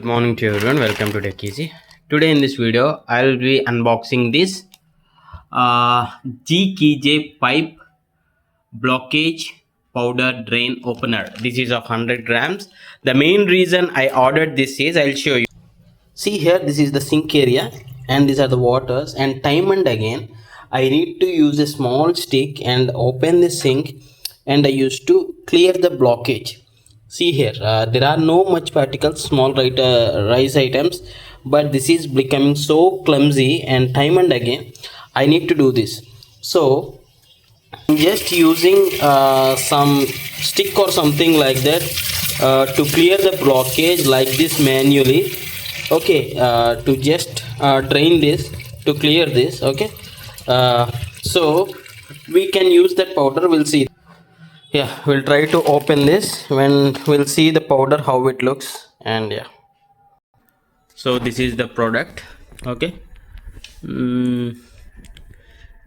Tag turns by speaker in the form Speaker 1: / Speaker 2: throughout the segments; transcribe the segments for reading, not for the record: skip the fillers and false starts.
Speaker 1: Good morning to everyone. Welcome to GKG. Today in this video, I will be unboxing this GKG Pipe Blockage Powder Drain Opener. This is of 100 grams. The main reason I ordered this is, I'll show you. See here, this is the sink area and these are the waters, and time and again I need to use a small stick and open the sink, and I used to clear the blockage. See here, there are no much particles, small rice items, but this is becoming so clumsy, and time and again I need to do this. So I'm just using some stick or something like that to clear the blockage like this manually. Okay, to just drain this, to clear this. Okay, so we can use that powder. We'll see. Yeah, we'll try to open this when we'll see the powder how it looks. And yeah, so this is the product. Okay,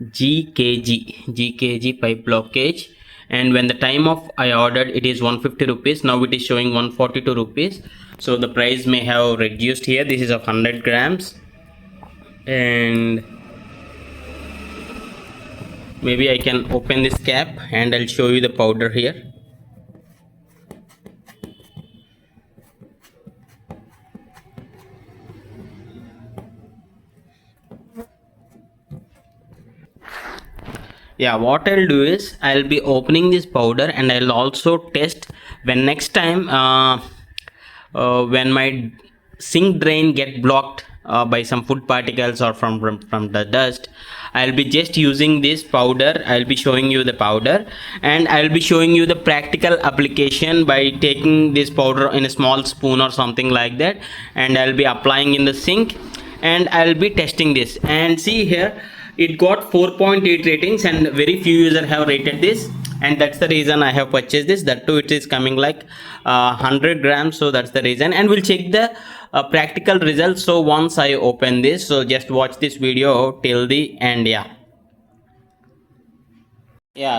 Speaker 1: GKG pipe blockage, and when the time of I ordered, it is 150 rupees. Now it is showing 142 rupees, so the price may have reduced here. This is of 100 grams, and maybe I can open this cap and I'll show you the powder here. Yeah, what I'll do is I'll be opening this powder, and I'll also test when next time when my sink drain get blocked by some food particles or from the dust. I'll be just using this powder. I'll be showing you the powder, and I'll be showing you the practical application by taking this powder in a small spoon or something like that, and I'll be applying in the sink, and I'll be testing this. And see here, it got 4.8 ratings, and very few users have rated this, and that's the reason I have purchased this. That too, it is coming like 100 grams, so that's the reason. And we'll check the practical results so once I open this. So just watch this video till the end. Yeah,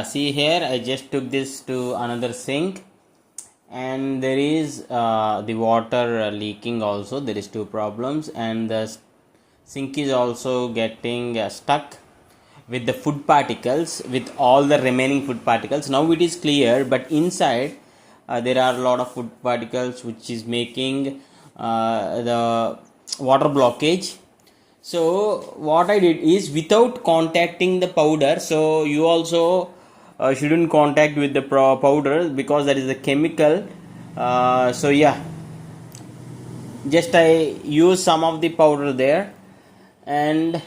Speaker 1: see here, I just took this to another sink, and there is the water leaking also. There is two problems, and the sink is also getting stuck with the food particles, with all the remaining food particles. Now it is clear, but inside there are a lot of food particles which is making the water blockage. So what I did is, without contacting the powder, so you also shouldn't contact with the powder because that is a chemical. So yeah, just I use some of the powder there, and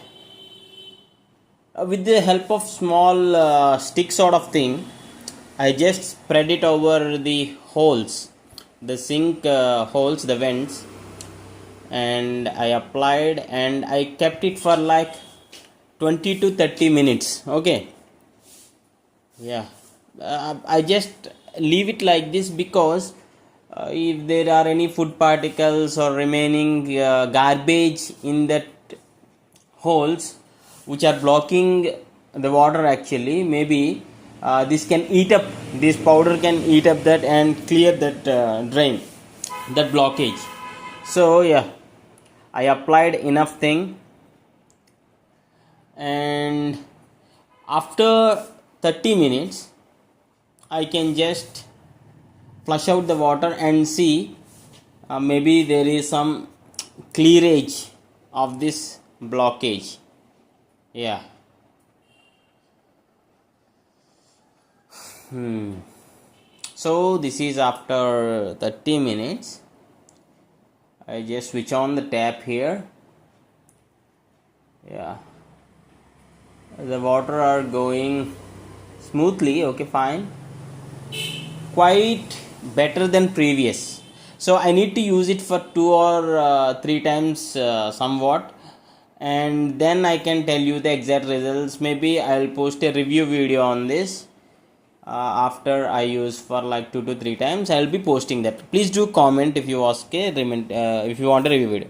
Speaker 1: with the help of small stick sort of thing, I just spread it over the holes, the sink holes, the vents, and I applied, and I kept it for like 20 to 30 minutes. Okay, yeah, I just leave it like this because if there are any food particles or remaining garbage in that holes which are blocking the water, actually maybe this can eat up, this powder can eat up that and clear that drain, that blockage. So yeah, I applied enough thing, and after 30 minutes I can just flush out the water and see maybe there is some clearage of this blockage. Yeah, so this is after 30 minutes. I just switch on the tap here. Yeah, the water are going smoothly. Okay, fine, quite better than previous. So I need to use it for 2 or 3 times somewhat, and then I can tell you the exact results. Maybe I'll post a review video on this after I use for like 2 to 3 times. I'll be posting that. Please do comment if you ask if you want a review video.